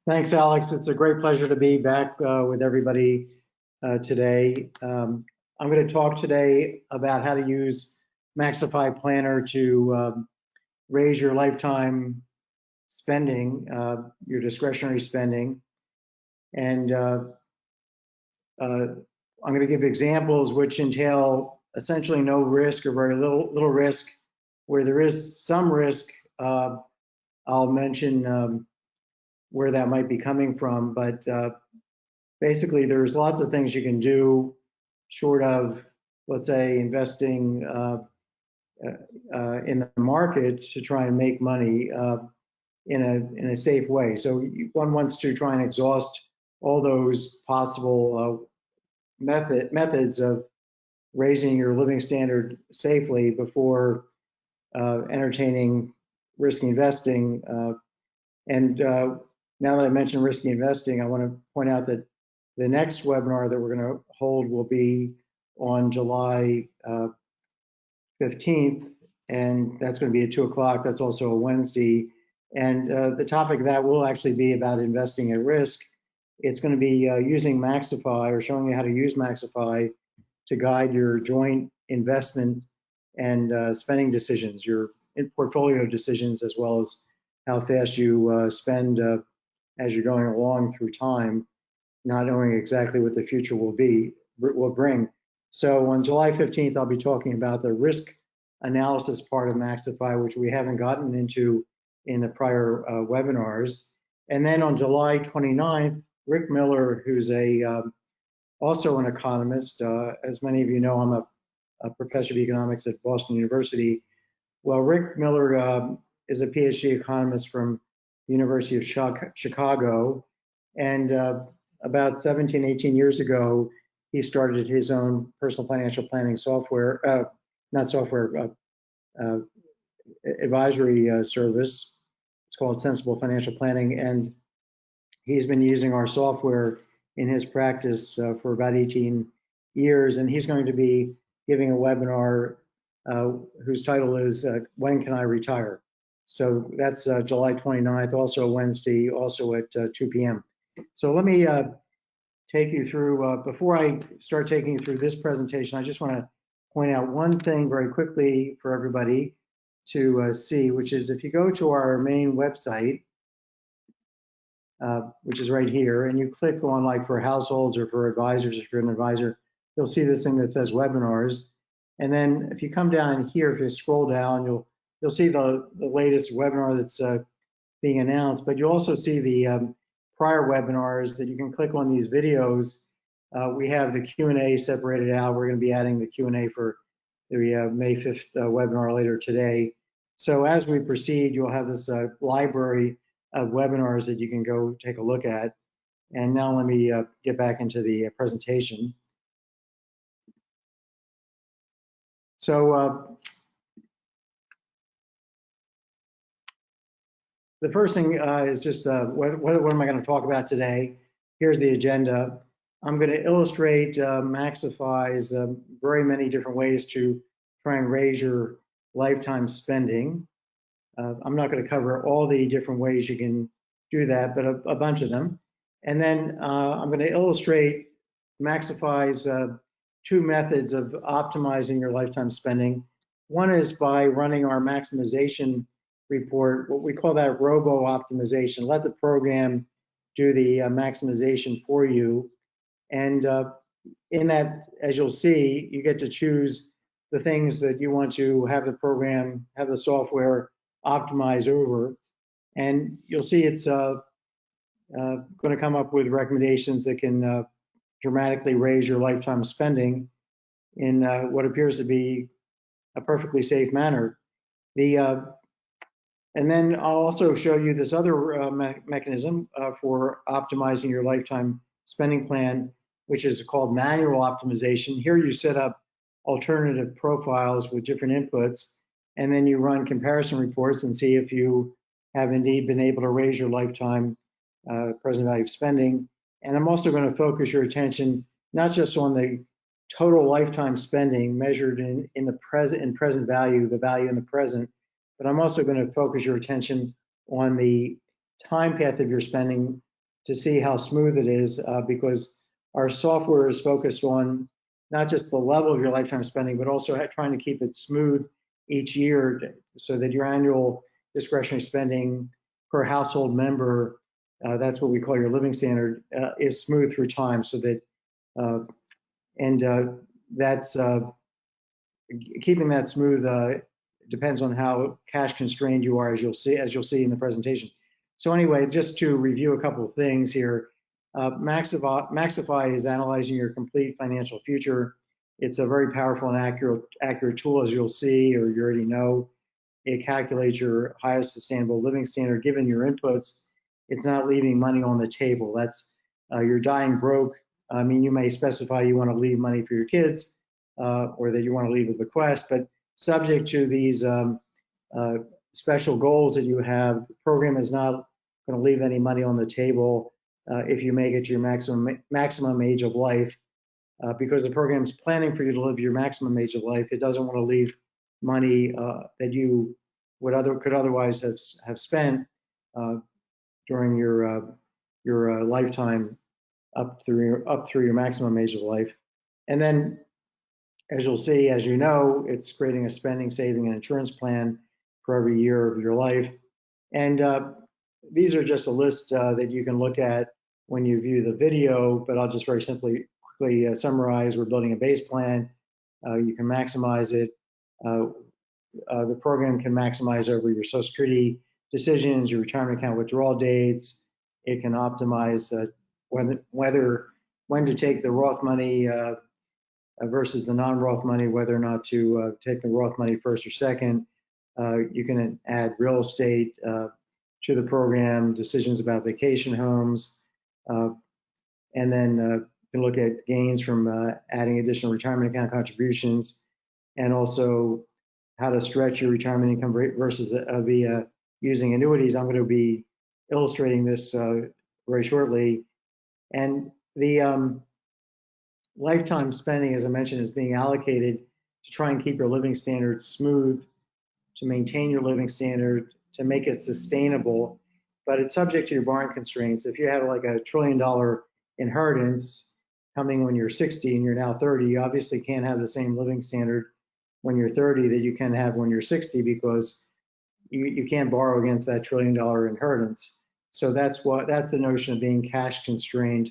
Thanks, Alex. It's a great pleasure to be back with everybody today. I'm going to talk today about how to use MaxiFi Planner to raise your lifetime spending, your discretionary spending. And I'm going to give examples which entail essentially no risk or very little risk. Where there is some risk, I'll mention where that might be coming from, but basically there's lots of things you can do short of, let's say, investing in the market to try and make money in a safe way. So one wants to try and exhaust all those possible methods of raising your living standard safely before entertaining risky investing. And now that I mentioned risky investing, I want to point out that the next webinar that we're going to hold will be on July 15th, and that's going to be at 2 o'clock. That's also a Wednesday. And the topic of that will actually be about investing at risk. It's going to be using MaxiFi, or showing you how to use MaxiFi to guide your joint investment and spending decisions, your portfolio decisions, as well as how fast you spend as you're going along through time, not knowing exactly what the future will bring. So on July 15th, I'll be talking about the risk analysis part of MaxiFi, which we haven't gotten into in the prior webinars. And then on July 29th, Rick Miller, who's also an economist, as many of you know, I'm a professor of economics at Boston University. Well, Rick Miller is a PhD economist from the University of Chicago, and about 17, 18 years ago, he started his own personal financial planning software, advisory service. It's called Sensible Financial Planning, and he's been using our software in his practice for about 18 years, and he's going to be giving a webinar whose title is When Can I Retire? So that's July 29th, also a Wednesday, also at 2 p.m. So let me take you through, before I start taking you through this presentation, I just want to point out one thing very quickly for everybody to see, which is if you go to our main website, which is right here, and you click on like for households or for advisors, if you're an advisor, you'll see this thing that says webinars. And then if you come down here, if you scroll down, you'll see the latest webinar that's being announced, but you'll also see the prior webinars that you can click on these videos. We have the Q&A separated out. We're going to be adding the Q&A for the May 5th webinar later today. So as we proceed, you'll have this library of webinars that you can go take a look at. And now let me get back into the presentation. So the first thing is just what am I going to talk about today? Here's the agenda. I'm going to illustrate MaxiFi's very many different ways to try and raise your lifetime spending. I'm not going to cover all the different ways you can do that, but a bunch of them. And then I'm going to illustrate MaxiFi's two methods of optimizing your lifetime spending. One is by running our maximization report, what we call that Robo-Optimization. Let the program do the maximization for you. And in that, as you'll see, you get to choose the things that you want to have the program, have the software optimize over. And you'll see it's going to come up with recommendations that can dramatically raise your lifetime spending in what appears to be a perfectly safe manner. And then I'll also show you this other mechanism for optimizing your lifetime spending plan, which is called manual optimization. Here you set up alternative profiles with different inputs, and then you run comparison reports and see if you have indeed been able to raise your lifetime present value of spending. And I'm also going to focus your attention not just on the total lifetime spending measured in present value, the value in the present, but I'm also going to focus your attention on the time path of your spending to see how smooth it is, because our software is focused on not just the level of your lifetime spending, but also trying to keep it smooth each year so that your annual discretionary spending per household member, that's what we call your living standard, is smooth through time, so that that's keeping that smooth depends on how cash constrained you are, as you'll see in the presentation. So anyway, just to review a couple of things here, MaxiFi is analyzing your complete financial future. It's a very powerful and accurate tool, as you'll see, or you already know. It calculates your highest sustainable living standard given your inputs. It's not leaving money on the table. That's you're dying broke. I mean, you may specify you want to leave money for your kids, or that you want to leave a bequest, but subject to these special goals that you have, the program is not going to leave any money on the table if you make it to your maximum age of life, because the program is planning for you to live your maximum age of life. It doesn't want to leave money that you could otherwise have spent during your lifetime up through your maximum age of life. And then, as you'll see, as you know, it's creating a spending, saving, and insurance plan for every year of your life. And these are just a list that you can look at when you view the video, but I'll just very quickly summarize. We're building a base plan. You can maximize it. The program can maximize over your Social Security decisions, your retirement account withdrawal dates. It can optimize when to take the Roth money versus the non-Roth money, whether or not to take the Roth money first or second. You can add real estate to the program, decisions about vacation homes, and then you can look at gains from adding additional retirement account contributions, and also how to stretch your retirement income rate versus via using annuities. I'm going to be illustrating this very shortly. And the lifetime spending, as I mentioned, is being allocated to try and keep your living standard smooth, to maintain your living standard, to make it sustainable, but it's subject to your borrowing constraints. If you have like $1 trillion inheritance coming when you're 60 and you're now 30, you obviously can't have the same living standard when you're 30 that you can have when you're 60, because you can't borrow against that $1 trillion inheritance. So that's the notion of being cash constrained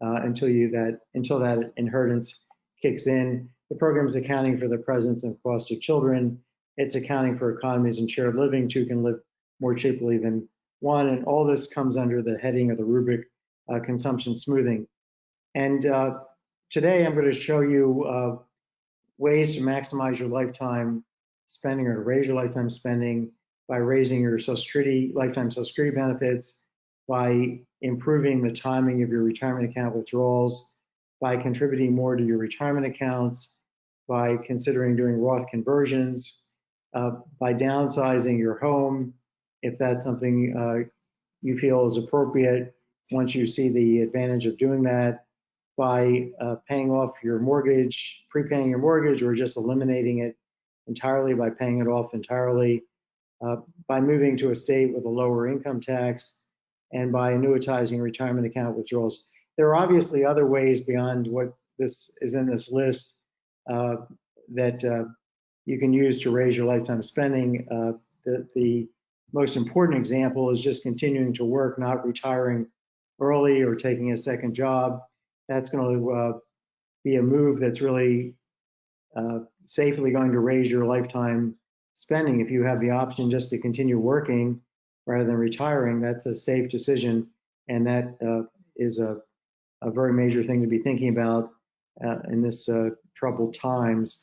until that inheritance kicks in. The program is accounting for the presence and cost of children. It's accounting for economies and shared living. Two can live more cheaply than one, and all this comes under the heading of the rubric consumption smoothing. And today I'm going to show you ways to maximize your lifetime spending, or to raise your lifetime spending, by raising your lifetime Social Security benefits, by improving the timing of your retirement account withdrawals, by contributing more to your retirement accounts, by considering doing Roth conversions, by downsizing your home, if that's something you feel is appropriate once you see the advantage of doing that, by paying off your mortgage, prepaying your mortgage, or just eliminating it entirely by paying it off entirely, by moving to a state with a lower income tax, and by annuitizing retirement account withdrawals. There are obviously other ways beyond what this is in this list that you can use to raise your lifetime spending. The most important example is just continuing to work, not retiring early or taking a second job. That's going to be a move that's really safely going to raise your lifetime spending. If you have the option just to continue working rather than retiring, that's a safe decision, and that is a very major thing to be thinking about in this troubled times,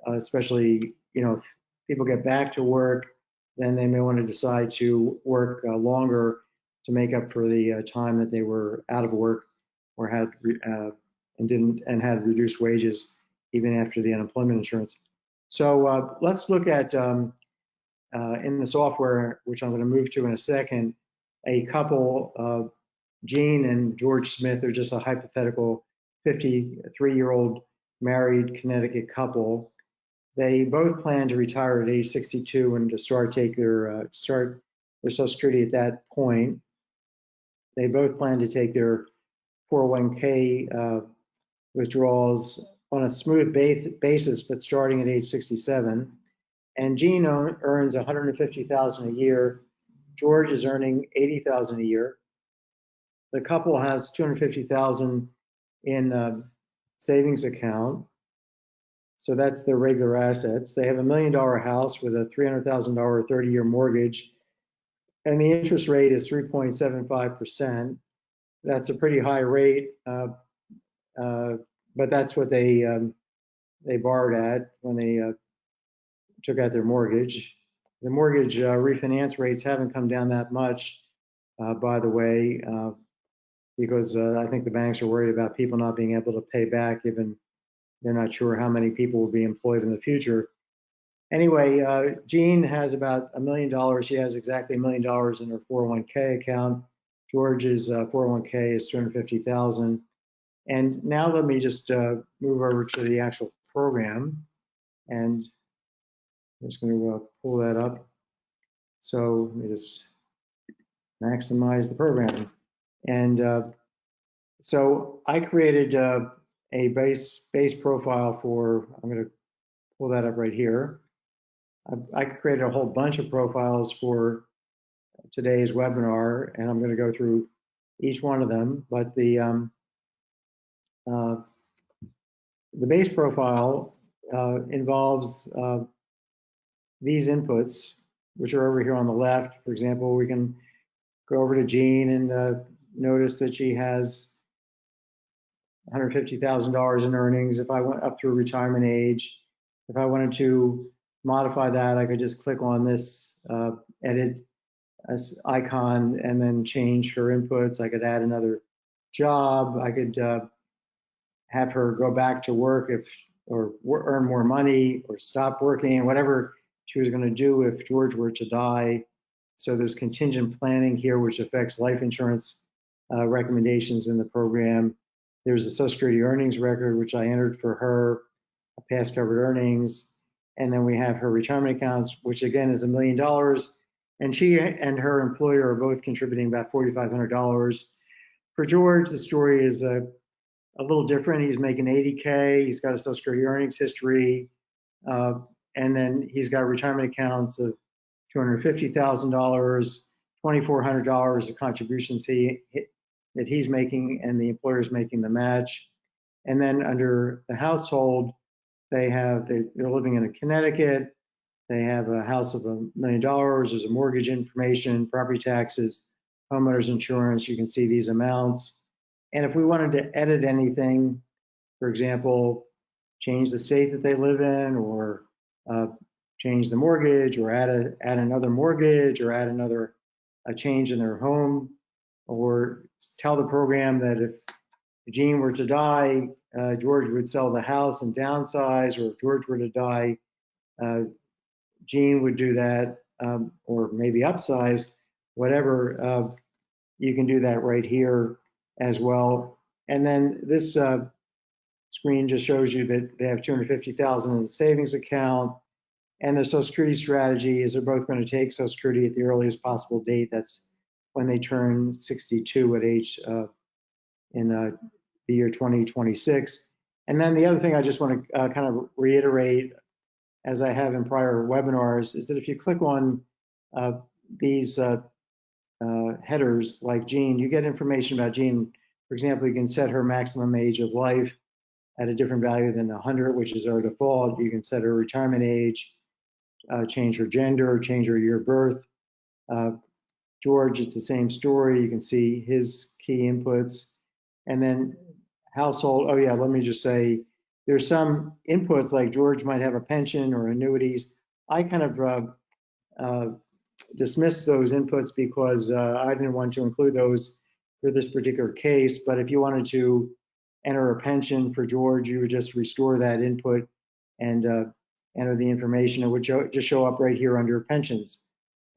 especially, if people get back to work, then they may want to decide to work longer to make up for the time that they were out of work or had had reduced wages even after the unemployment insurance. So let's look at in the software, which I'm going to move to in a second, a couple, Gene and George Smith. They're just a hypothetical 53-year-old married Connecticut couple. They both plan to retire at age 62 and to start their Social Security at that point. they both plan to take their 401k withdrawals on a smooth basis, but starting at age 67. And Jean earns $150,000 a year. George is earning $80,000 a year. The couple has $250,000 in savings account. So that's their regular assets. They have $1 million house with a $300,000 30-year mortgage, and the interest rate is 3.75%. That's a pretty high rate, but that's what they borrowed at when they took out their mortgage. The mortgage refinance rates haven't come down that much, by the way, because I think the banks are worried about people not being able to pay back, given they're not sure how many people will be employed in the future. Anyway, Jean has about $1 million. She has exactly $1 million in her 401k account. George's 401k is $250,000. And now let me just move over to the actual program, and I'm just going to pull that up. So let me just maximize the program. And so I created a base profile for, I'm going to pull that up right here. I created a whole bunch of profiles for today's webinar, and I'm going to go through each one of them. But the base profile involves these inputs, which are over here on the left. For example, we can go over to Jean and notice that she has $150,000 in earnings. If I went up through retirement age, if I wanted to modify that, I could just click on this edit icon and then change her inputs. I could add another job. I could have her go back to work or earn more money, or stop working, whatever she was going to do if George were to die. So there's contingent planning here, which affects life insurance recommendations in the program. There's a Social Security earnings record, which I entered for her, past covered earnings. And then we have her retirement accounts, which again is $1 million. And she and her employer are both contributing about $4,500. For George, the story is a little different. He's making $80K. He's got a Social Security earnings history. And then he's got retirement accounts of $250,000, $2,400 of contributions that he's making, and the employer's making the match. And then under the household, they're living in Connecticut. They have a house of $1 million. There's a mortgage information, property taxes, homeowners insurance. You can see these amounts. And if we wanted to edit anything, for example, change the state that they live in, or change the mortgage, or add another mortgage, or add a change in their home, or tell the program that if Jean were to die, George would sell the house and downsize, or if George were to die, Jean would do that, or maybe upsize, whatever. You can do that right here as well. And then this screen just shows you that they have $250,000 in the savings account, and their Social Security strategy is they're both going to take Social Security at the earliest possible date. That's when they turn 62 at age in the year 2026. And then the other thing I just want to kind of reiterate, as I have in prior webinars, is that if you click on these headers like Jean, you get information about Jean. For example, you can set her maximum age of life at a different value than 100, which is our default. You can set her retirement age, change her gender, change her year of birth. George, it's the same story. You can see his key inputs. And then household, oh yeah, let me just say, there's some inputs like George might have a pension or annuities. I kind of dismissed those inputs because I didn't want to include those for this particular case. But if you wanted to enter a pension for George, you would just restore that input and enter the information. It would just show up right here under pensions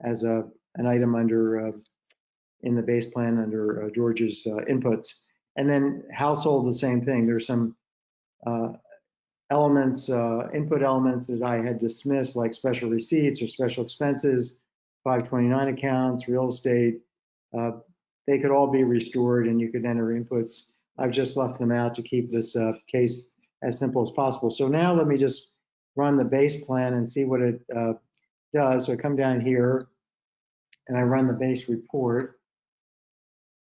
as an item under in the base plan under George's inputs. And then household, the same thing. There's some elements, input elements that I had dismissed, like special receipts or special expenses, 529 accounts, real estate, they could all be restored and you could enter inputs. I've just left them out to keep this case as simple as possible. So now let me just run the base plan and see what it does. So I come down here and I run the base report.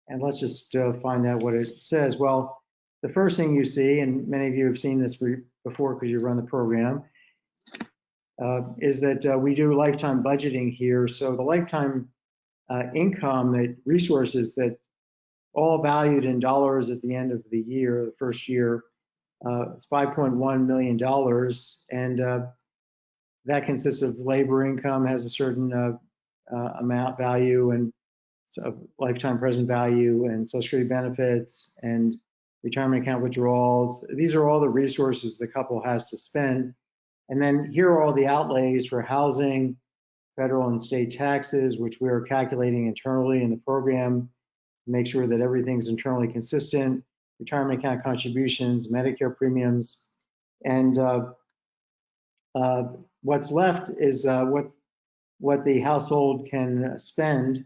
And let's just find out what it says. Well, the first thing you see, and many of you have seen this before because you run the program, is that we do lifetime budgeting here. So the lifetime income, that resources that all valued in dollars at the end of the year, the first year, it's $5.1 million. And that consists of labor income, has a certain amount value, and so lifetime present value, and Social Security benefits, and retirement account withdrawals. These are all the resources the couple has to spend. And then here are all the outlays for housing, federal and state taxes, which we are calculating internally in the program to make sure that everything's internally consistent, retirement account contributions, Medicare premiums, and what's left is what the household can spend.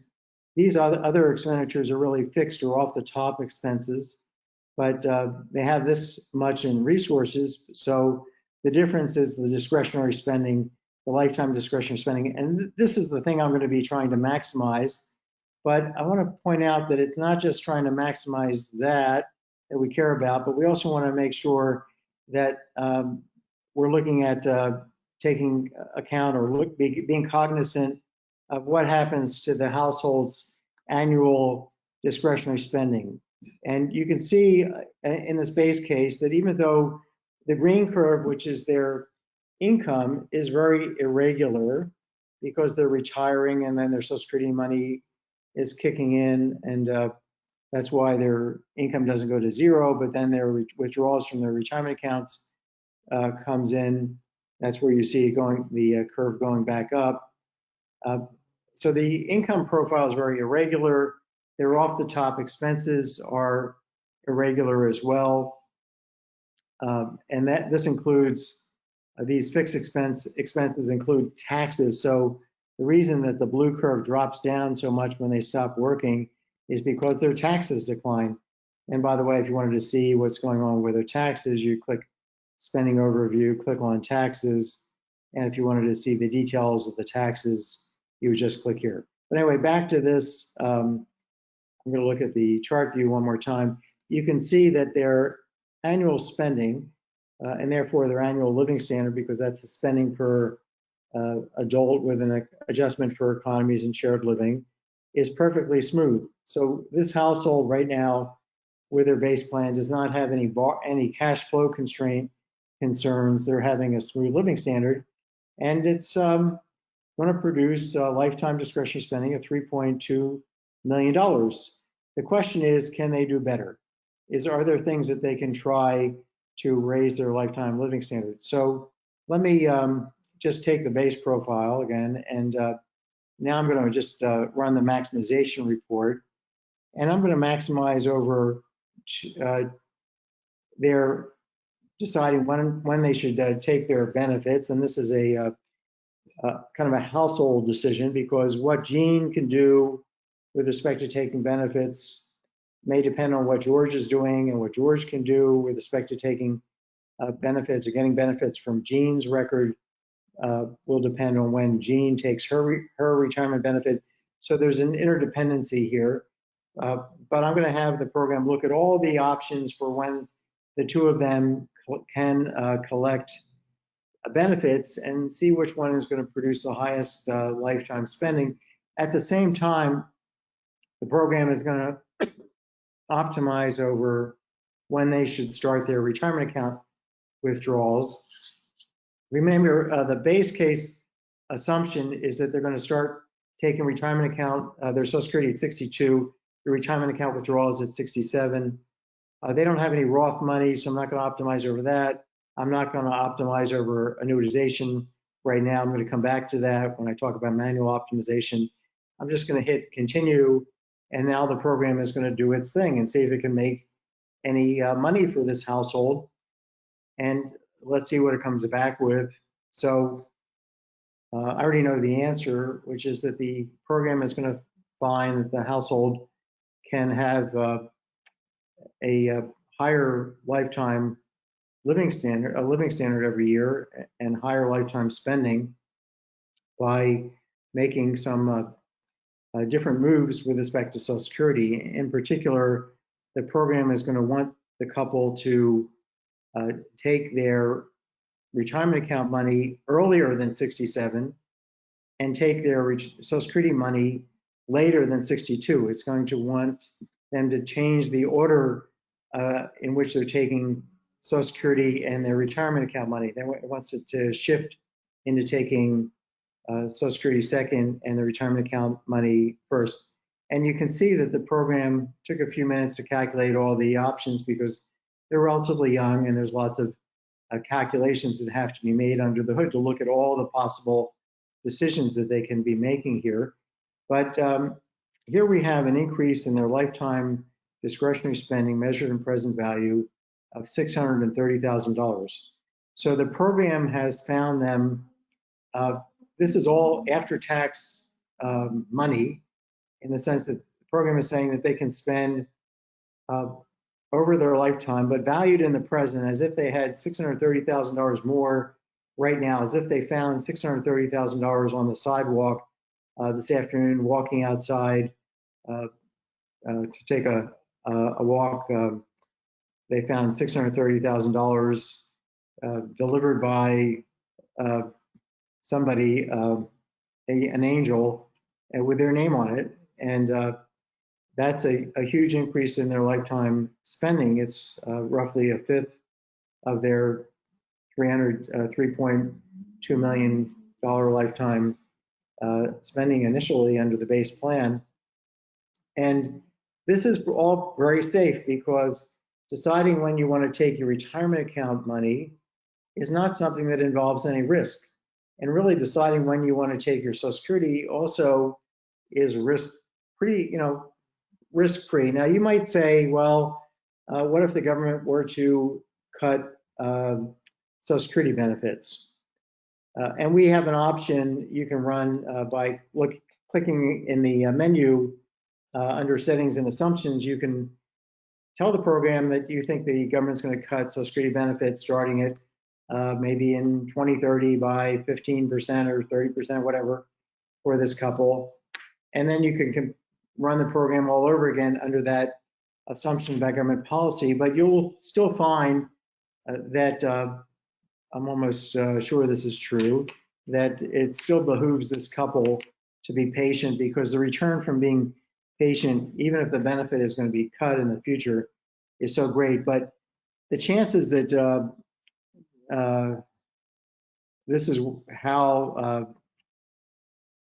These other expenditures are really fixed or off the top expenses, but they have this much in resources. So the difference is the discretionary spending, the lifetime discretionary spending. And this is the thing I'm going to be trying to maximize. But I want to point out that it's not just trying to maximize that we care about, but we also want to make sure that we're looking at taking account or being cognizant of what happens to the household's annual discretionary spending. And you can see in this base case that even though the green curve, which is their income, is very irregular because they're retiring and then their Social Security money is kicking in, and that's why their income doesn't go to zero, but then their withdrawals from their retirement accounts comes in. That's where you see the curve going back up. So the income profile is very irregular. Their off the top expenses are irregular as well. And this includes, these fixed expenses include taxes. So the reason that the blue curve drops down so much when they stop working is because their taxes decline. And by the way, if you wanted to see what's going on with their taxes, you click spending overview, click on taxes. And if you wanted to see the details of the taxes, you would just click here. But anyway, back to this. I'm going to look at the chart view one more time. You can see that their annual spending, and therefore their annual living standard, because that's the spending per adult with an adjustment for economies and shared living, is perfectly smooth. So this household right now with their base plan does not have any cash flow constraint concerns. They're having a smooth living standard, and it's going to produce lifetime discretionary spending of $3.2 million. The question is, can they do better? Are there things that they can try to raise their lifetime living standard? So let me just take the base profile again, and now I'm going to just run the maximization report, and I'm going to maximize over their deciding when they should take their benefits. And this is a kind of a household decision, because what Jean can do with respect to taking benefits may depend on what George is doing, and what George can do with respect to taking benefits or getting benefits from Jean's record will depend on when Jean takes her retirement benefit. So there's an interdependency here. But I'm going to have the program look at all the options for when the two of them can collect benefits and see which one is going to produce the highest lifetime spending. At the same time, the program is going to optimize over when they should start their retirement account withdrawals. Remember, the base case assumption is that they're going to start taking retirement account, their Social Security at 62, the retirement account withdrawals at 67. They don't have any Roth money, so I'm not going to optimize over that. I'm not going to optimize over annuitization right now. I'm going to come back to that when I talk about manual optimization. I'm just going to hit continue, and now the program is going to do its thing and see if it can make any money for this household. And let's see what it comes back with. So I already know the answer, which is that the program is going to find that the household can have a higher lifetime living standard, every year, and higher lifetime spending by making some different moves with respect to Social Security. In particular, the program is going to want the couple to take their retirement account money earlier than 67 and take their Social Security money later than 62. It's going to want them to change the order in which they're taking Social Security and their retirement account money. Then it wants it to shift into taking Social Security second and the retirement account money first. And you can see that the program took a few minutes to calculate all the options because they're relatively young and there's lots of calculations that have to be made under the hood to look at all the possible decisions that they can be making here. But here we have an increase in their lifetime discretionary spending measured in present value of $630,000. So the program has found them, this is all after-tax money, in the sense that the program is saying that they can spend over their lifetime, but valued in the present as if they had $630,000 more right now, as if they found $630,000 on the sidewalk this afternoon, walking outside to take a walk. They found $630,000 delivered by somebody, an angel, with their name on it. And that's a huge increase in their lifetime spending. It's roughly a fifth of their $3.2 million lifetime spending initially under the base plan. And this is all very safe because deciding when you want to take your retirement account money is not something that involves any risk. And really deciding when you want to take your Social Security also is risk-free. Now you might say, well, what if the government were to cut Social Security benefits? And we have an option you can run by clicking in the menu under settings and assumptions. You can tell the program that you think the government's going to cut Social Security benefits starting at maybe in 2030 by 15% or 30%, whatever, for this couple. And then you can run the program all over again under that assumption about government policy, but you'll still find that I'm almost sure this is true, that it still behooves this couple to be patient, because the return from being patient, even if the benefit is going to be cut in the future, is so great. But the chances that this is how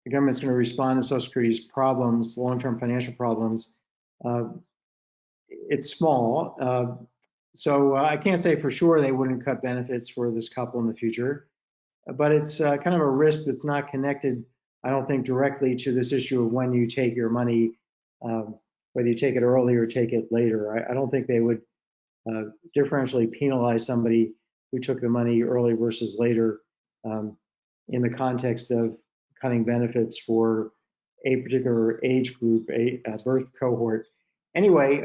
the government's going to respond to Social Security's problems, long-term financial problems, it's small. So I can't say for sure they wouldn't cut benefits for this couple in the future, but it's kind of a risk that's not connected, I don't think, directly to this issue of when you take your money, whether you take it early or take it later. I don't think they would differentially penalize somebody who took the money early versus later in the context of cutting benefits for a particular age group, a birth cohort. Anyway,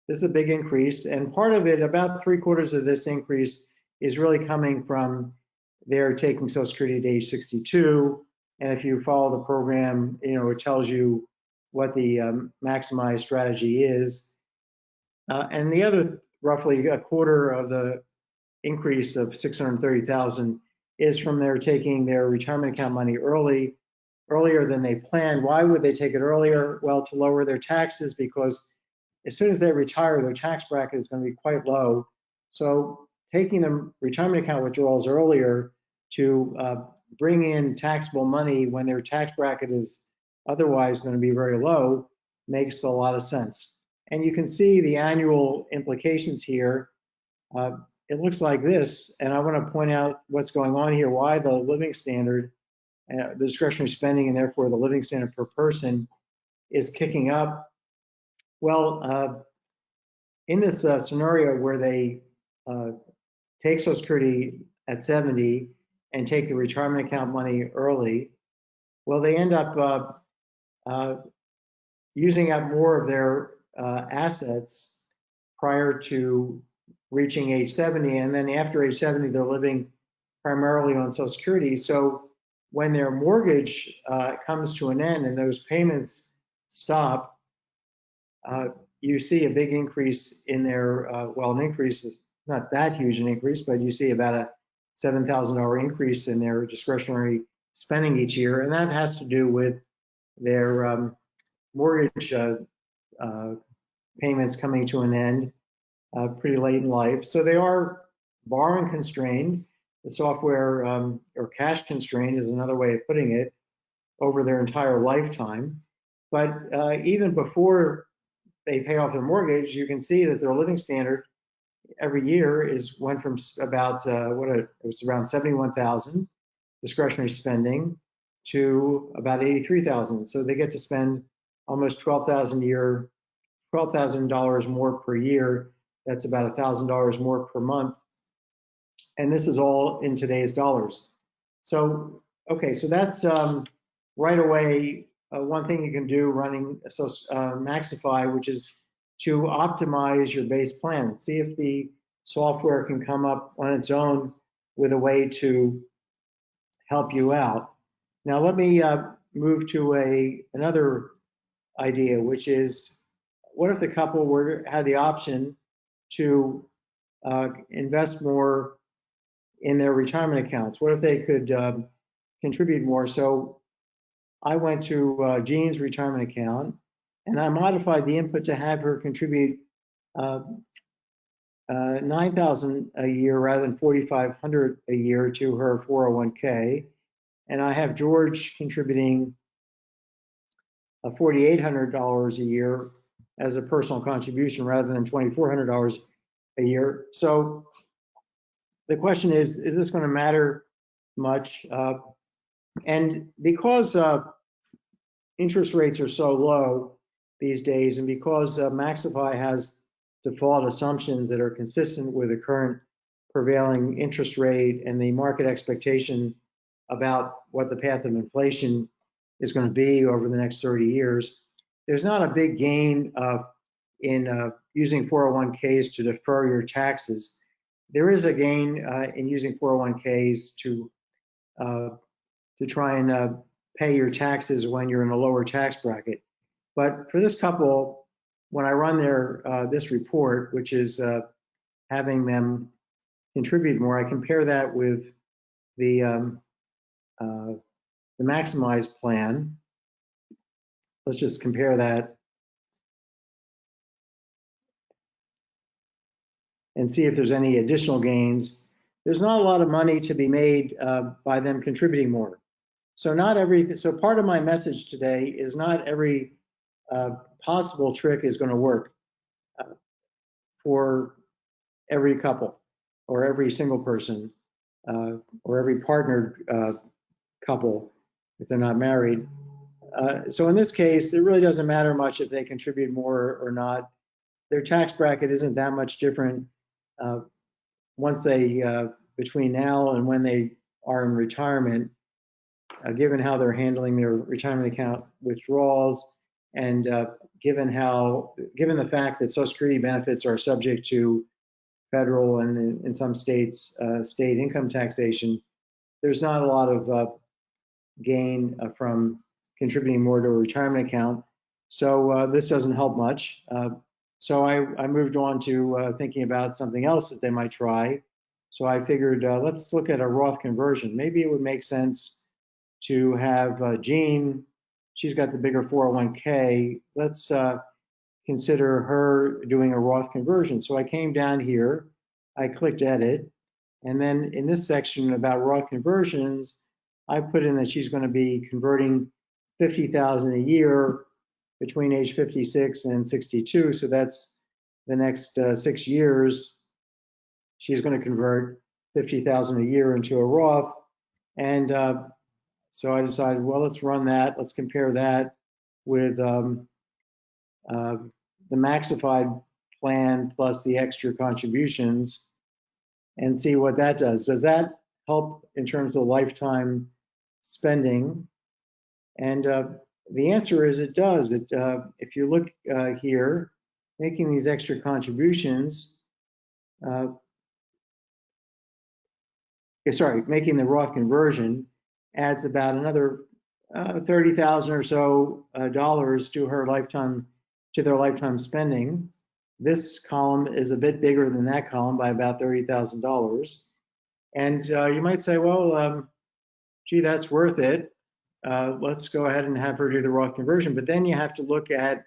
this is a big increase, and part of it, about 3/4 of this increase, is really coming from their taking Social Security at age 62. And if you follow the program, it tells you what the Maximize strategy is. And the other, roughly 1/4 of the increase of 630,000 is from their taking their retirement account money earlier than they planned. Why would they take it earlier? Well, to lower their taxes, because as soon as they retire, their tax bracket is going to be quite low. So taking the retirement account withdrawals earlier to bring in taxable money when their tax bracket is otherwise going to be very low makes a lot of sense. And you can see the annual implications here. It looks like this, and I want to point out what's going on here, why the living standard, the discretionary spending, and therefore the living standard per person is kicking up. Well, in this scenario where they take Social Security at 70 and take the retirement account money early, well, they end up using up more of their assets prior to reaching age 70, and then after age 70, they're living primarily on Social Security. So when their mortgage comes to an end and those payments stop, you see a big increase in their, well, an increase is not that huge an increase, but you see about a $7,000 increase in their discretionary spending each year. And that has to do with their mortgage payments coming to an end pretty late in life. So they are borrowing constrained, the software or cash constrained is another way of putting it, over their entire lifetime. But even before they pay off their mortgage, you can see that their living standard every year went from about it was around 71,000 discretionary spending to about 83,000. So they get to spend almost $12,000 more per year. That's about $1,000 more per month. And this is all in today's dollars. So, okay, so that's right away one thing you can do running MaxiFi, which is to optimize your base plan. See if the software can come up on its own with a way to help you out. Now let me move to another idea, which is, what if the couple had the option to invest more in their retirement accounts? What if they could contribute more? So I went to Jean's retirement account and I modified the input to have her contribute $9,000 a year rather than $4,500 a year to her 401k. And I have George contributing $4,800 a year as a personal contribution rather than $2,400 a year. So the question is this going to matter much? And because interest rates are so low these days, and because MaxiFi has default assumptions that are consistent with the current prevailing interest rate and the market expectation about what the path of inflation is going to be over the next 30 years, there's not a big gain in using 401ks to defer your taxes. There is a gain in using 401ks to try and pay your taxes when you're in a lower tax bracket. But for this couple, when I run this report, which is having them contribute more, I compare that with the Maximize plan. Let's just compare that and see if there's any additional gains. There's not a lot of money to be made by them contributing more. So part of my message today is not every possible trick is going to work for every couple or every single person or every partnered couple if they're not married. So in this case, it really doesn't matter much if they contribute more or not. Their tax bracket isn't that much different once they, between now and when they are in retirement, given how they're handling their retirement account withdrawals, and given the fact that Social Security benefits are subject to federal and in some states state income taxation, there's not a lot of gain from contributing more to a retirement account. So this doesn't help much. So I moved on to thinking about something else that they might try. So I figured let's look at a Roth conversion. Maybe it would make sense to have Jean, she's got the bigger 401k. Let's consider her doing a Roth conversion. So I came down here, I clicked edit, and then in this section about Roth conversions, I put in that she's going to be converting $50,000 a year between age 56 and 62. So that's the next 6 years. She's going to convert $50,000 a year into a Roth. And so I decided, well, let's run that. Let's compare that with the MaxiFi plan plus the extra contributions and see what that does. Does that help in terms of lifetime spending? And The answer is it does. If you look here, making these extra contributions, making the Roth conversion adds about another 30,000 or so dollars to their lifetime spending. This column is a bit bigger than that column by about $30,000. And you might say, well, gee, that's worth it. Let's go ahead and have her do the Roth conversion. But then you have to look at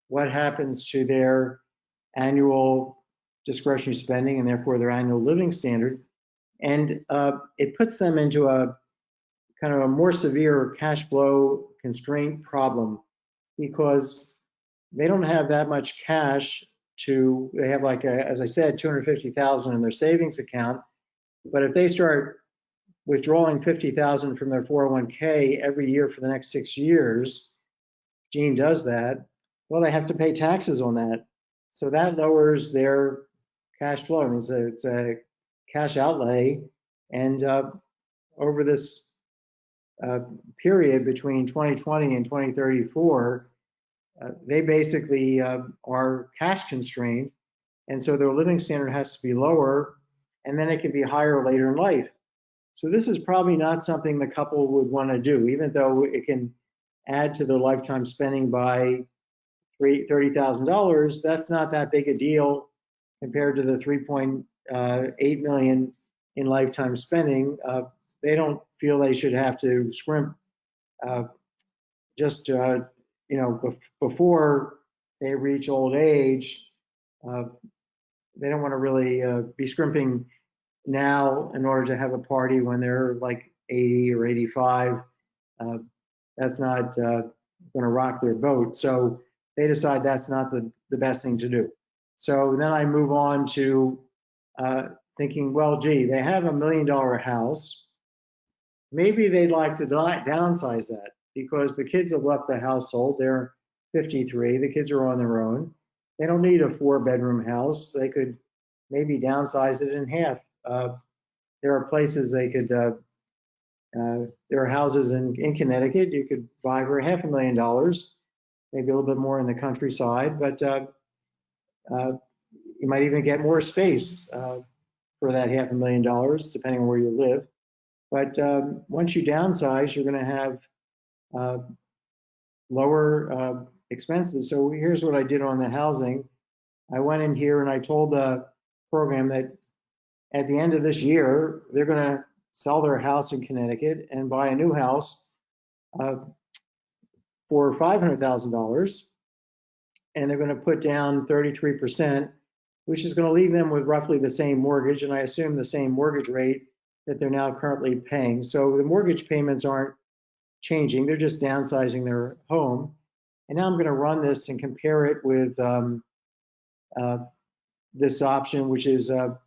what happens to their annual discretionary spending and therefore their annual living standard. And it puts them into a kind of a more severe cash flow constraint problem because they don't have that much cash they have like, as I said, 250,000 in their savings account. But if they start withdrawing 50,000 from their 401k every year for the next 6 years, Gene does that, well, they have to pay taxes on that. So that lowers their cash flow. I mean, it's a cash outlay. And over this period between 2020 and 2034, they basically are cash constrained. And so their living standard has to be lower, and then it can be higher later in life. So this is probably not something the couple would want to do, even though it can add to their lifetime spending by $30,000. That's not that big a deal compared to the 3.8 million in lifetime spending. They don't feel they should have to scrimp before they reach old age. They don't want to really be scrimping now in order to have a party when they're like 80 or 85. That's not going to rock their boat. So they decide that's not the best thing to do. So then I move on to thinking, well, gee, they have $1 million house. Maybe they'd like to downsize that because the kids have left the household. They're 53. The kids are on their own. They don't need a 4-bedroom house. They could maybe downsize it in half. There are places they could, there are houses in Connecticut you could buy for $500,000, maybe a little bit more in the countryside, but you might even get more space for that $500,000, depending on where you live. But once you downsize, you're going to have lower expenses. So here's what I did on the housing. I went in here and I told the program that at the end of this year, they're going to sell their house in Connecticut and buy a new house for $500,000. And they're going to put down 33%, which is going to leave them with roughly the same mortgage. And I assume the same mortgage rate that they're now currently paying. So the mortgage payments aren't changing. They're just downsizing their home. And now I'm going to run this and compare it with this option, which is the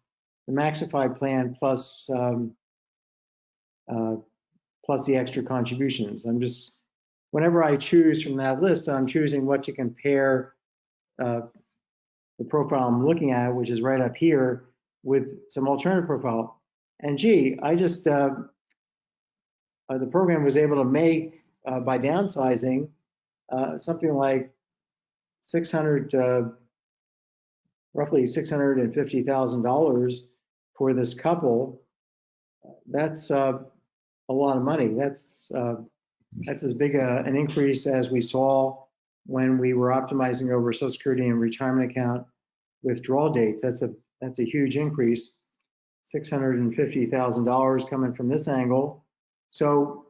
MaxiFi plan plus the extra contributions. Whenever I choose from that list, I'm choosing what to compare the profile I'm looking at, which is right up here, with some alternative profile. And gee, the program was able to make, by downsizing, something like roughly $650,000 for this couple. That's a lot of money. That's as big an increase as we saw when we were optimizing over Social Security and retirement account withdrawal dates. That's a huge increase. $650,000 coming from this angle. So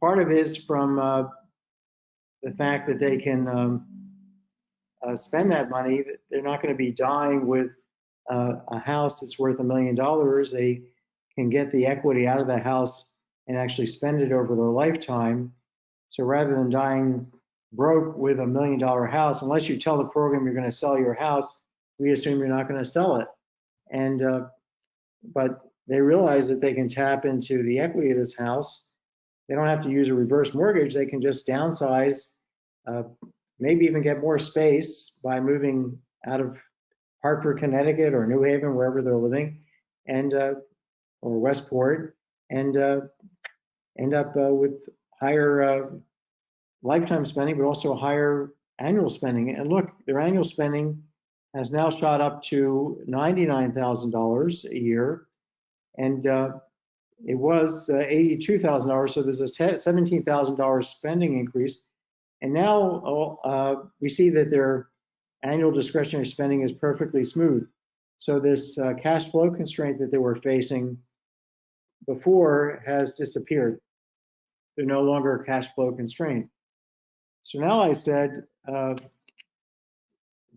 part of it is from the fact that they can spend that money. They're not going to be dying with a house that's worth $1 million. They can get the equity out of the house and actually spend it over their lifetime. So rather than dying broke with $1 million house, unless you tell the program you're going to sell your house, we assume you're not going to sell it. And but they realize that they can tap into the equity of this house. They don't have to use a reverse mortgage. They can just downsize, maybe even get more space by moving out of Hartford, Connecticut, or New Haven, wherever they're living, and or Westport, and end up with higher lifetime spending, but also higher annual spending. And look, their annual spending has now shot up to $99,000 a year, and it was $82,000. So there's a $17,000 spending increase. And now we see that their annual discretionary spending is perfectly smooth. So this cash flow constraint that they were facing before has disappeared. They're no longer a cash flow constraint. So now I said,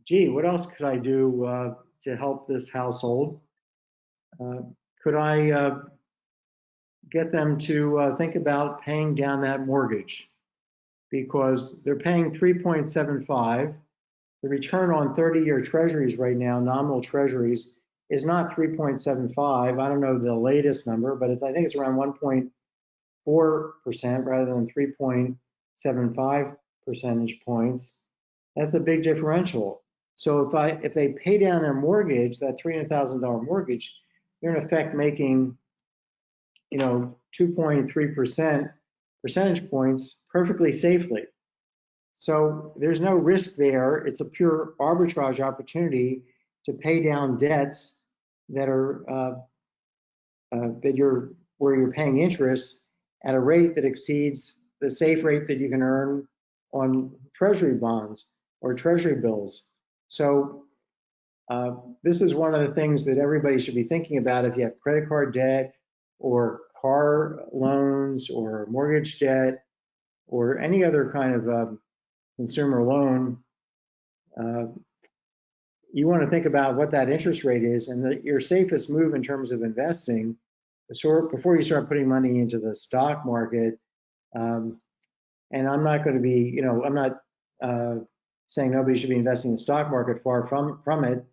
gee, what else could I do to help this household? Could I get them to think about paying down that mortgage? Because they're paying 3.75. The return on 30-year treasuries right now, nominal treasuries, is not 3.75. I don't know the latest number, but I think it's around 1.4% rather than 3.75 percentage points. That's a big differential. So if they pay down their mortgage, that $300,000 mortgage, they're in effect making, 2.3% percentage points perfectly safely. So there's no risk there. It's a pure arbitrage opportunity to pay down debts that are where you're paying interest at a rate that exceeds the safe rate that you can earn on treasury bonds or treasury bills. So this is one of the things that everybody should be thinking about if you have credit card debt or car loans or mortgage debt or any other kind of consumer loan. You want to think about what that interest rate is, and your safest move in terms of investing, before you start putting money into the stock market. And I'm not going to be, I'm not saying nobody should be investing in the stock market. Far from it.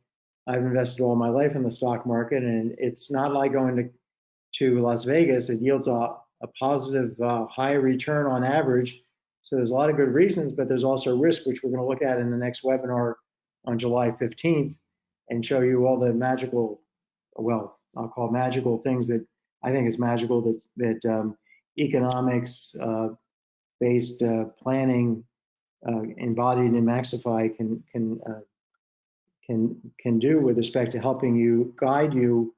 I've invested all my life in the stock market, and it's not like going to Las Vegas. It yields a positive high return on average. So there's a lot of good reasons, but there's also risk, which we're going to look at in the next webinar on July 15th and show you all the magical, well, I'll call magical things that I think is magical that economics based planning embodied in MaxiFi can do with respect to helping you guide you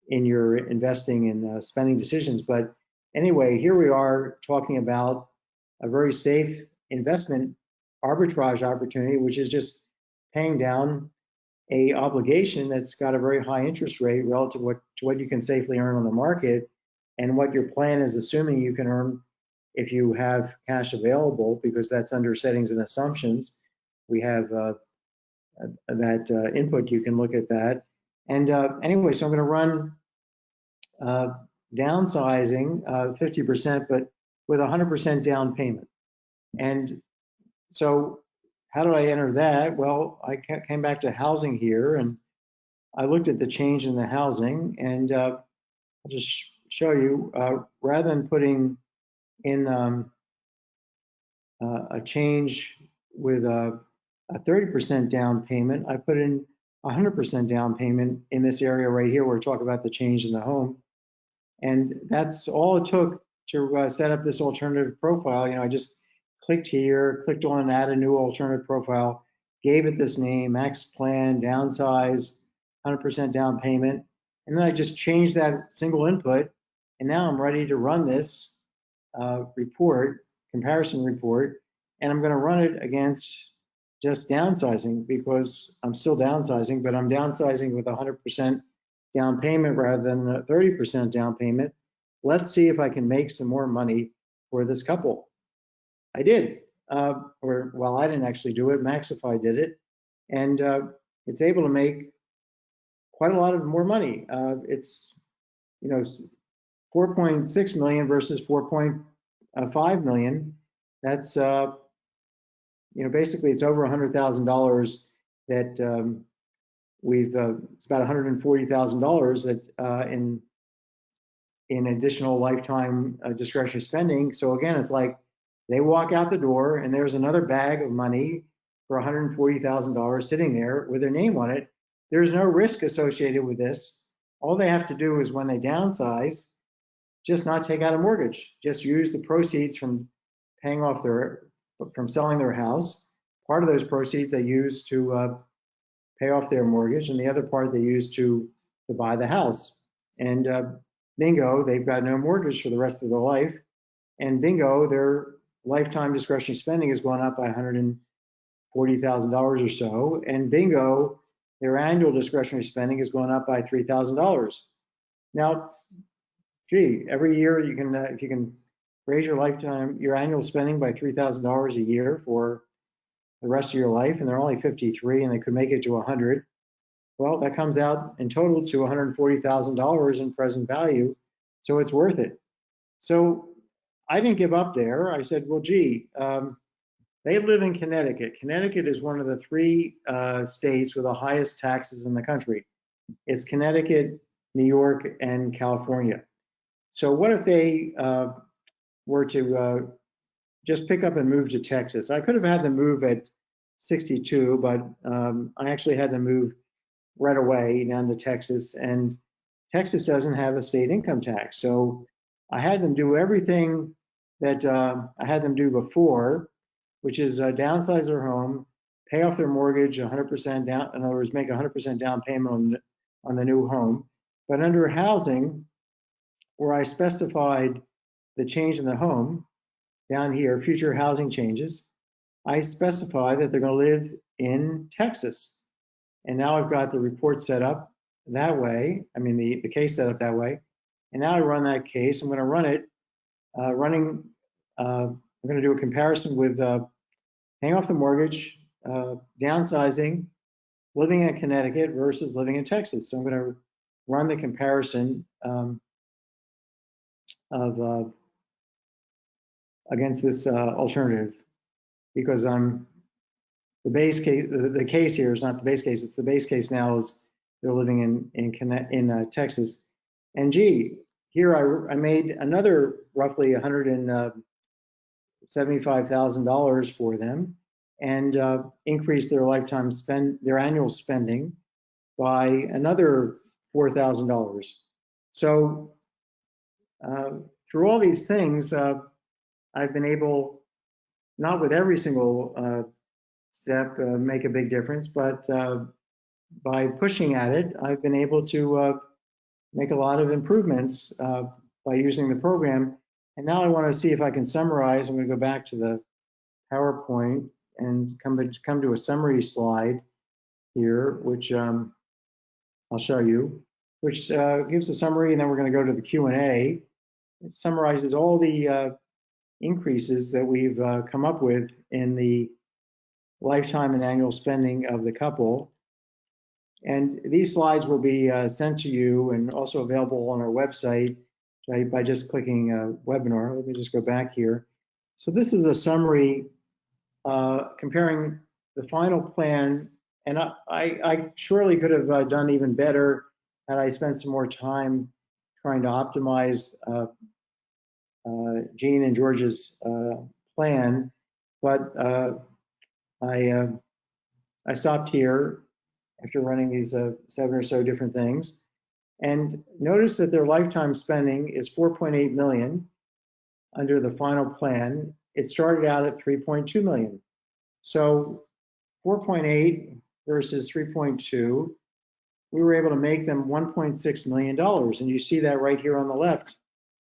in your investing and spending decisions. But anyway, here we are talking about a very safe investment arbitrage opportunity, which is just paying down a obligation that's got a very high interest rate relative to what you can safely earn on the market and what your plan is assuming you can earn if you have cash available, because that's under settings and assumptions. We have that input, you can look at that. And anyway, so I'm gonna run downsizing 50%, but with 100% down payment. And so how do I enter that? Well, I came back to housing here and I looked at the change in the housing, and I'll just show you, rather than putting in a change with a 30% down payment, I put in 100% down payment in this area right here where we talk about the change in the home. And that's all it took to set up this alternative profile. I just clicked here, clicked on add a new alternative profile, gave it this name, max plan, downsize, 100% down payment. And then I just changed that single input. And now I'm ready to run this comparison report. And I'm going to run it against just downsizing, because I'm still downsizing, but I'm downsizing with 100% down payment rather than a 30% down payment. Let's see if I can make some more money for this couple. I did, well, I didn't actually do it. MaxiFi did it, and it's able to make quite a lot of more money. It's 4.6 million versus 4.5 million. That's basically it's over $100,000 that it's about $140,000 that in additional lifetime discretionary spending. So again, it's like they walk out the door and there's another bag of money for $140,000 sitting there with their name on it. There's no risk associated with this. All they have to do is when they downsize, just not take out a mortgage, just use the proceeds from paying off from selling their house. Part of those proceeds they use to pay off their mortgage, and the other part they use to buy the house. And bingo, they've got no mortgage for the rest of their life. And bingo, their lifetime discretionary spending has gone up by $140,000 or so. And bingo, their annual discretionary spending has gone up by $3,000. Now, gee, every year you can, if you can raise your annual spending by $3,000 a year for the rest of your life, and they're only 53 and they could make it to 100, well, that comes out in total to $140,000 in present value. So it's worth it. So I didn't give up there. I said, well, gee, they live in Connecticut. Connecticut is one of the 3 states with the highest taxes in the country. It's Connecticut, New York, and California. So what if they were to just pick up and move to Texas? I could have had them move at 62, but I actually had them move right away down to Texas, and Texas doesn't have a state income tax. So I had them do everything that I had them do before, which is downsize their home, pay off their mortgage 100% down, in other words, make 100% down payment on the new home. But under housing, where I specified the change in the home, down here, future housing changes, I specify that they're going to live in Texas. And now I've got the report set up that way, I mean the case set up that way. And now I run that case. I'm going to run it, I'm going to do a comparison with paying off the mortgage, downsizing, living in Connecticut versus living in Texas. So I'm going to run the comparison against this alternative, because the base case, the case here is not the base case. It's the base case now is they're living in Texas. And gee, here I made another roughly $175,000 for them, and increased their their annual spending by another $4,000. So through all these things, I've been able, not with every single step make a big difference, but by pushing at it, I've been able to make a lot of improvements by using the program. And now I want to see if I can summarize. I'm going to go back to the PowerPoint and come to a summary slide here, which I'll show you, which gives a summary, and then we're going to go to the Q&A. It summarizes all the increases that we've come up with in the lifetime and annual spending of the couple. And these slides will be sent to you and also available on our website by just clicking webinar. Let me just go back here. So this is a summary comparing the final plan, and I surely could have done even better had I spent some more time trying to optimize Jean and George's plan, but I stopped here after running these 7 or so different things, and notice that their lifetime spending is $4.8 million under the final plan. It started out at $3.2 million. So 4.8 versus 3.2, we were able to make them $1.6 million. And you see that right here on the left,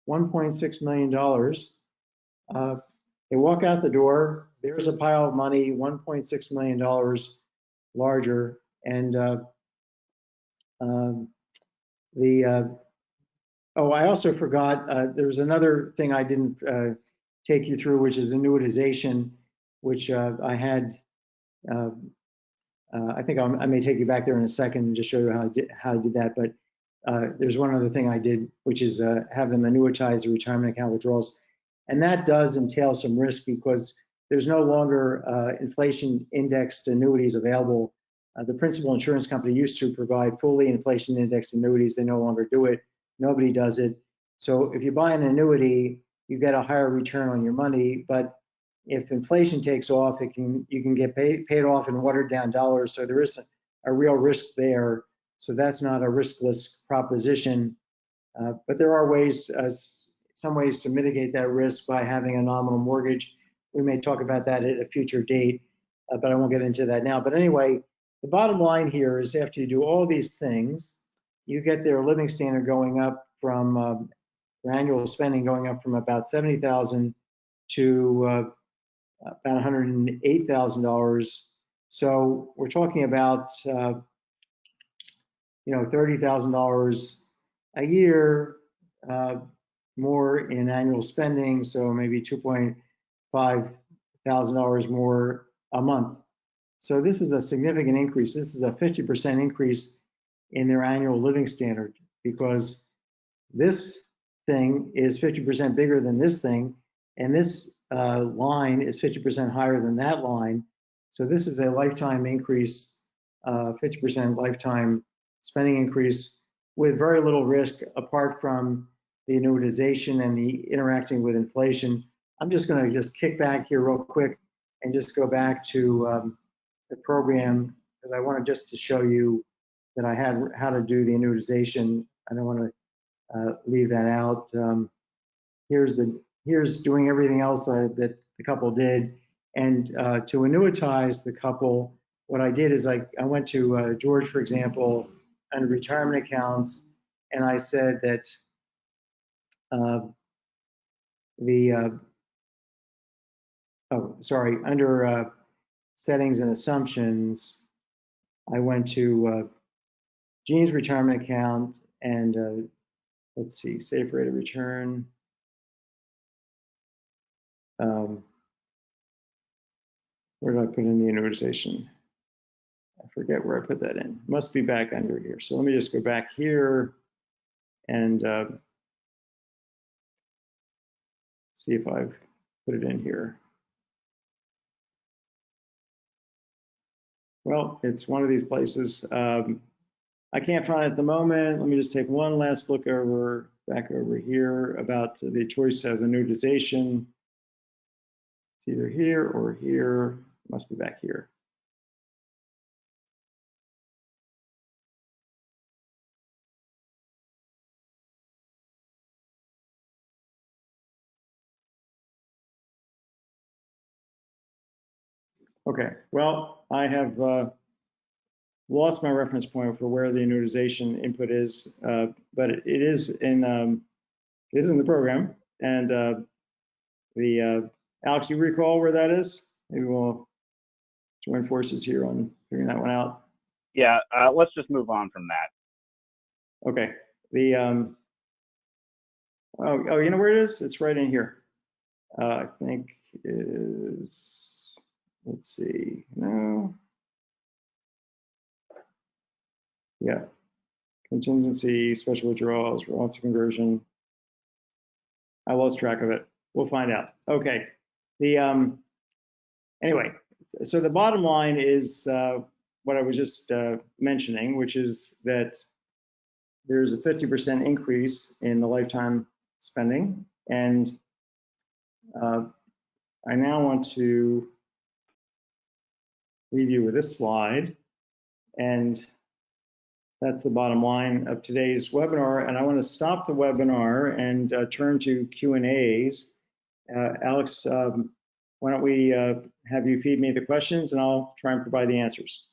$1.6 million. They walk out the door, there's a pile of money, $1.6 million larger. And I also forgot, there's another thing I didn't take you through, which is annuitization, which I had, I think I may take you back there in a second and just show you how I did that. But there's one other thing I did, which is have them annuitize the retirement account withdrawals. And that does entail some risk because there's no longer inflation indexed annuities available. The principal insurance company used to provide fully inflation indexed annuities. They no longer do it. Nobody does it. So if you buy an annuity, you get a higher return on your money. But if inflation takes off, you can get paid off in watered down dollars. So there is a real risk there. So that's not a riskless proposition. But there are ways, some ways to mitigate that risk by having a nominal mortgage we may talk about that at a future date, but I won't get into that now. But anyway, the bottom line here is after you do all these things, you get their living standard going up from their annual spending going up from about $70,000 to about $108,000. So we're talking about $30,000 a year more in annual spending, so maybe $2,500 more a month. So this is a significant increase. This is a 50% increase in their annual living standard, because this thing is 50% bigger than this thing, and this line is 50% higher than that line. So this is a lifetime increase, 50% lifetime spending increase with very little risk apart from the annuitization and the interacting with inflation. I'm just going to just kick back here real quick and just go back to the program, because I wanted just to show you that I had how to do the annuitization. I don't want to leave that out. Here's doing everything else that the couple did. And to annuitize the couple, what I did is I went to George, for under retirement accounts, and I said that under settings and assumptions, I went to Gene's retirement account and let's see, safe rate of return. Where did I put in the annuitization? I forget where I put that in. Must be back under here. So let me just go back here and see if I've put it in here. Well, it's one of these places. I can't find it at the moment. Let me just take one last look back over here about the choice of annuitization. It's either here or here. It must be back here. Okay, well, I have lost my reference point for where the annuitization input is, but it is in the program. And Alex, you recall where that is? Maybe we'll join forces here on figuring that one out. Yeah, let's just move on from that. Okay. The oh, you know where it is? It's right in here. I think is, let's see, no. Yeah, contingency, special withdrawals, Roth conversion. I lost track of it. We'll find out. Okay. The anyway, so the bottom line is what I was just mentioning, which is that there's a 50% increase in the lifetime spending, and I now want to leave you with this slide, and that's the bottom line of today's webinar. And I want to stop the webinar and turn to Q&As. Alex, why don't we have you feed me the questions and I'll try and provide the answers.